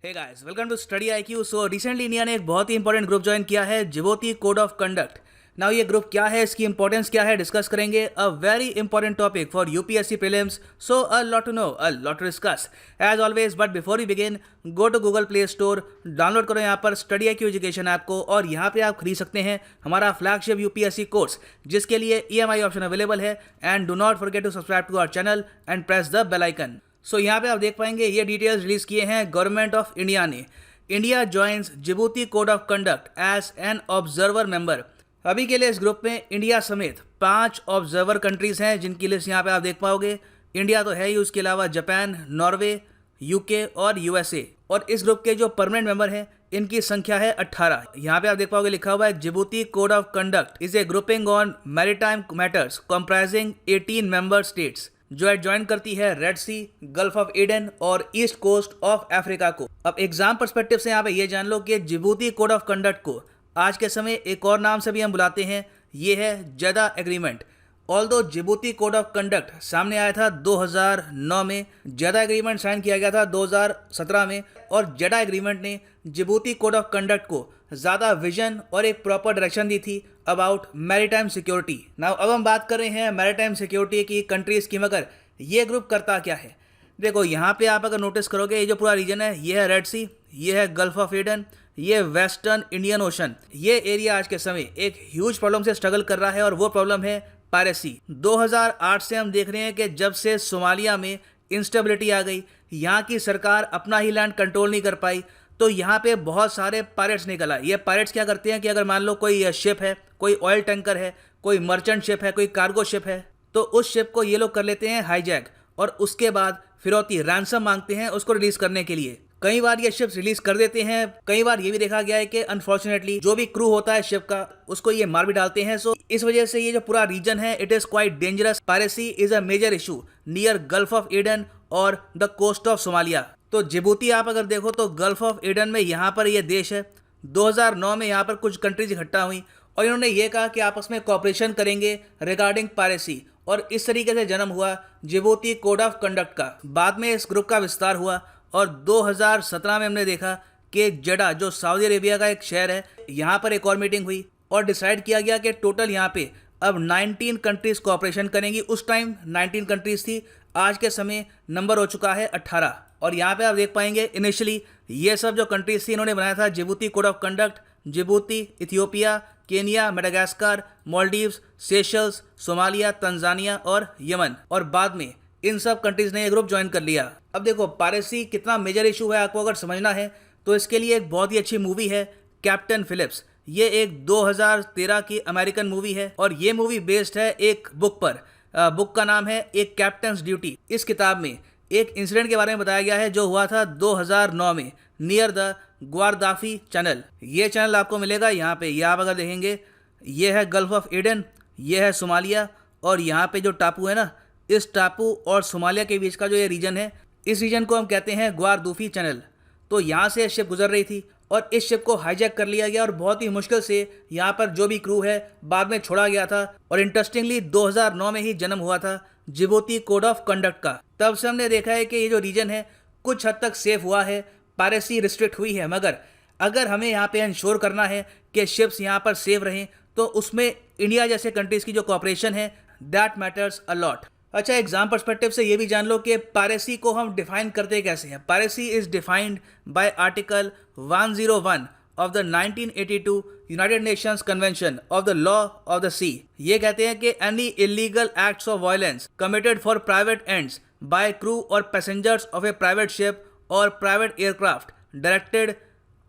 Hey guys, welcome to study IQ. So recently India ने एक बहुत ही इंपॉर्टेंट ग्रुप ज्वाइन किया है, Djibouti code of conduct. Now ये ग्रुप क्या है, इसकी इंपॉर्टेंस क्या है, डिस्कस करेंगे। A very important topic for UPSC prelims, so a lot to know, a lot to discuss as always. But before you begin, go to Google Play Store, download करो यहाँ पर study IQ education app को, और यहाँ पे आप खरीद सकते हैं हमारा फ्लैगशिप यूपीएससी कोर्स, जिसके लिए ईएमआई ऑप्शन अवेलेबल है। And do not forget to subscribe to our channel and press the bell icon. So यहाँ पे आप देख पाएंगे ये डिटेल्स रिलीज किए हैं गवर्नमेंट ऑफ इंडिया ने। India joins Djibouti code of conduct as an observer member. अभी के लिए इस ग्रुप में इंडिया समेत 5 ऑब्जर्वर कंट्रीज हैं, जिनकी लिस्ट यहाँ पे आप देख पाओगे। इंडिया तो है ही, उसके अलावा जापान, नॉर्वे, यूके और यूएसए। और इस ग्रुप के जो परमानेंट मेंबर हैं, इनकी संख्या है 18। यहाँ पे आप देख पाओगे लिखा हुआ है Djibouti code of conduct is a grouping on maritime matters comprising 18 member states, जो एडजॉइन करती है Red Sea, Gulf of Aden और ईस्ट कोस्ट ऑफ अफ्रीका को। अब एग्जाम पर्सपेक्टिव से यहाँ पे ये जान लो कि जिबूती कोड ऑफ कंडक्ट को आज के समय एक और नाम से भी हम बुलाते हैं, ये है जदा agreement. Although Djibouti code of conduct सामने आया था 2009 में, जदा एग्रीमेंट साइन किया गया था 2017 में, और जदा एग्रीमेंट ने जिबूती कोड ऑफ कंडक्ट को ज़्यादा विजन और एक प्रॉपर डायरेक्शन दी थी अबाउट मैरीटाइम सिक्योरिटी। नाउ अब हम बात कर रहे हैं मैरीटाइम सिक्योरिटी की कंट्रीज़ की, मगर ये ग्रुप करता क्या है। देखो यहाँ पे आप अगर नोटिस करोगे, ये जो पूरा रीजन है, ये है रेड सी, ये है गल्फ ऑफ ईडन, ये वेस्टर्न इंडियन ओशन। ये एरिया आज के समय एक ह्यूज प्रॉब्लम से स्ट्रगल कर रहा है, और वो प्रॉब्लम है पायरेसी। 2008 से हम देख रहे हैं कि जब से सोमालिया में इंस्टेबिलिटी आ गई, यहाँ की सरकार अपना ही लैंड कंट्रोल नहीं कर पाई, तो यहाँ पे बहुत सारे पायरेट्स निकल आए। ये पायरेट्स क्या करते हैं कि अगर मान लो कोई शिप है, कोई ऑयल टैंकर है, कोई मर्चेंट शिप है, कोई कार्गो शिप है, तो उस शिप को ये लोग कर लेते हैं हाईजैक, और उसके बाद फिरौती रैंसम मांगते हैं उसको रिलीज करने के लिए। कई बार ये शिप्स रिलीज कर देते हैं, कई बार ये भी देखा गया है कि अनफॉर्चुनेटली जो भी क्रू होता है शिप का, उसको ये मार भी डालते हैं। सो इस वजह से ये जो पूरा रीजन है, it is quite dangerous. Piracy is a major issue near Gulf of Aden और द कोस्ट ऑफ सोमालिया। तो जिबूती आप अगर देखो तो गल्फ ऑफ ईडन में यहाँ पर ये देश है। 2009 में यहाँ पर कुछ कंट्रीज इकट्ठा हुई और इन्होंने ये कहा कि आपस में कॉपरेशन करेंगे रिगार्डिंग पायरेसी, और इस तरीके से जन्म हुआ जिबूती कोड ऑफ कंडक्ट का। बाद में इस ग्रुप का विस्तार हुआ, और 2017 में हमने देखा कि जडा, जो सऊदी अरेबिया का एक शहर है, यहाँ पर एक और मीटिंग हुई और डिसाइड किया गया कि टोटल यहाँ पे अब 19 कंट्रीज कोऑपरेशन करेंगी। उस टाइम 19 कंट्रीज थी, आज के समय नंबर हो चुका है 18। और यहाँ पे आप देख पाएंगे इनिशियली ये सब जो कंट्रीज थी, इन्होंने बनाया था Djibouti code of conduct. Djibouti, Ethiopia, Kenya, Madagascar, Maldives, Seychelles, Somalia, Tanzania और यमन, और बाद में इन सब कंट्रीज ने ये ग्रुप ज्वाइन कर लिया। अब देखो पायरेसी कितना मेजर इशू है, आपको अगर समझना है तो इसके लिए एक बहुत ही अच्छी मूवी है कैप्टन फिलिप्स। ये एक 2013 की अमेरिकन मूवी है, और ये मूवी बेस्ड है एक बुक पर। बुक का नाम है एक कैप्टन्स ड्यूटी। इस किताब में एक इंसिडेंट के बारे में बताया गया है जो हुआ था 2009 में नियर द ग्वारदाफी चैनल। ये चैनल आपको मिलेगा यहाँ पे, ये आप अगर देखेंगे, ये है गल्फ ऑफ ईडन, ये है सोमालिया, और यहाँ पे जो टापू है ना, इस टापू और सोमालिया के बीच का जो ये रीजन है, इस रीजन को हम कहते हैं ग्वारदाफी चैनल। तो यहाँ से शिप गुजर रही थी और इस शिप को हाईजैक कर लिया गया, और बहुत ही मुश्किल से यहाँ पर जो भी क्रू है बाद में छोड़ा गया था। और इंटरेस्टिंगली 2009 में ही जन्म हुआ था जिबूती कोड ऑफ कंडक्ट का। तब से हमने देखा है कि ये जो रीजन है कुछ हद तक सेफ हुआ है, पायरेसी रिस्ट्रिक्ट हुई है, मगर अगर हमें यहाँ पे इंश्योर करना है कि शिप्स यहाँ पर सेफ रहें, तो उसमें इंडिया जैसे कंट्रीज़ की जो कोऑपरेशन है, दैट मैटर्स अ लॉट। अच्छा, एग्जाम पर्सपेक्टिव से ये भी जान लो कि पायरेसी को हम डिफाइन करते कैसे हैं। Piracy is defined by article 101 of the 1982 United Nations Convention of the Law of the Sea. ये कहते हैं कि any illegal acts of violence committed for private ends by crew और passengers of a private ship और private aircraft directed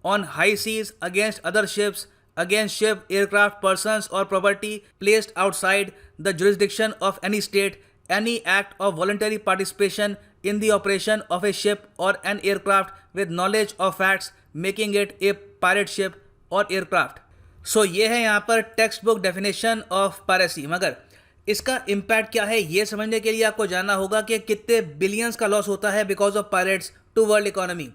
on high seas against other ships, against ship, aircraft, persons or property placed outside the jurisdiction of any state, any act of voluntary participation in the operation of a ship or an aircraft with knowledge of facts making it a pirate ship or aircraft. So ये है यहाँ पर text book definition of piracy. मगर इसका impact क्या है, ये समझने के लिए आपको जानना होगा कि कितने बिलियंस का लॉस होता है because of pirates to world economy.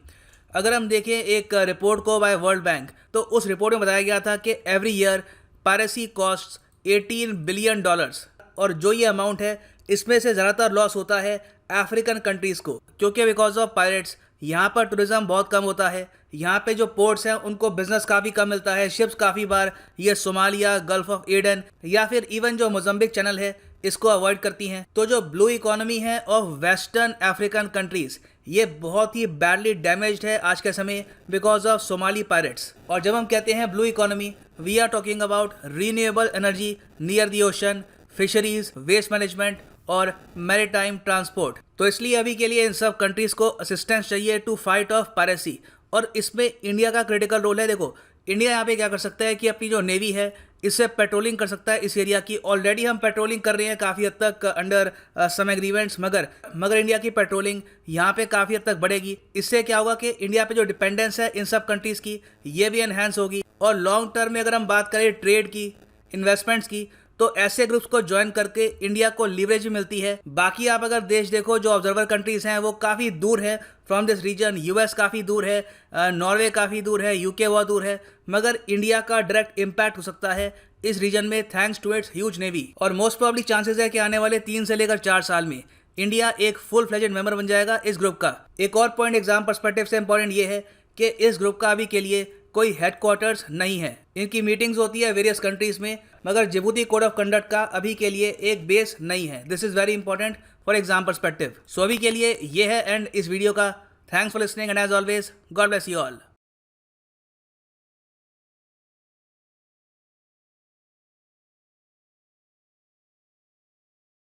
अगर हम देखें एक रिपोर्ट को बाय वर्ल्ड बैंक, तो उस रिपोर्ट में बताया गया था कि every year piracy cost $18 billion, और जो ये अमाउंट है इसमें से ज़्यादातर लॉस होता है अफ्रीकन कंट्रीज़ को, क्योंकि बिकॉज ऑफ पायरेट्स यहाँ पर टूरिज्म बहुत कम होता है, यहाँ पे जो पोर्ट्स हैं उनको बिजनेस काफ़ी कम मिलता है, शिप्स काफ़ी बार ये सोमालिया, गल्फ ऑफ एडन या फिर इवन जो मोजम्बिक चैनल है इसको अवॉइड करती हैं। तो जो ब्लू इकोनॉमी है ऑफ वेस्टर्न अफ्रीकन कंट्रीज ये बहुत ही बैडली डैमेज्ड है आज के समय बिकॉज ऑफ सोमाली पायरेट्स। और जब हम कहते हैं blue economy, we are talking about renewable energy near the ocean, fisheries, waste management और मैरीटाइम ट्रांसपोर्ट। तो इसलिए अभी के लिए इन सब कंट्रीज को असिस्टेंस चाहिए टू फाइट ऑफ पायरेसी, और इसमें इंडिया का क्रिटिकल रोल है। देखो इंडिया यहाँ पे क्या कर सकता है कि अपनी जो नेवी है इससे पेट्रोलिंग कर सकता है इस एरिया की। ऑलरेडी हम पेट्रोलिंग कर रहे हैं काफ़ी हद तक अंडर सम एग्रीमेंट्स, मगर इंडिया की पेट्रोलिंग यहाँ पे काफ़ी हद तक बढ़ेगी। इससे क्या होगा कि इंडिया पे जो डिपेंडेंस है इन सब कंट्रीज़ की ये भी एनहेंस होगी। और लॉन्ग टर्म में अगर हम बात करें ट्रेड की, इन्वेस्टमेंट्स की, तो ऐसे ग्रुप्स को ज्वाइन करके इंडिया को लीवरेज भी मिलती है। बाकी आप अगर देश देखो जो ऑब्जर्वर कंट्रीज हैं वो काफ़ी दूर है फ्रॉम दिस रीजन। यूएस काफ़ी दूर है, नॉर्वे काफ़ी दूर है, यूके बहुत दूर है, मगर इंडिया का डायरेक्ट इम्पैक्ट हो सकता है इस रीजन में thanks to its huge navy. और मोस्ट प्रॉब्ली चांसेस है कि आने वाले 3 से लेकर 4 साल में इंडिया एक फुल फ्लेजेड मेंबर बन जाएगा इस ग्रुप का। एक और पॉइंट एग्जाम पर्सपेक्टिव से इंपॉर्टेंट ये है कि इस ग्रुप का अभी के लिए कोई हेडक्वार्टर्स नहीं है। इनकी मीटिंग्स होती है वेरियस कंट्रीज में, मगर जिबूती कोड ऑफ कंडक्ट का अभी के लिए एक बेस नहीं है। This is very important for exam perspective. So अभी के लिए ये है एंड इस वीडियो का। Thanks for listening and as always God bless you all.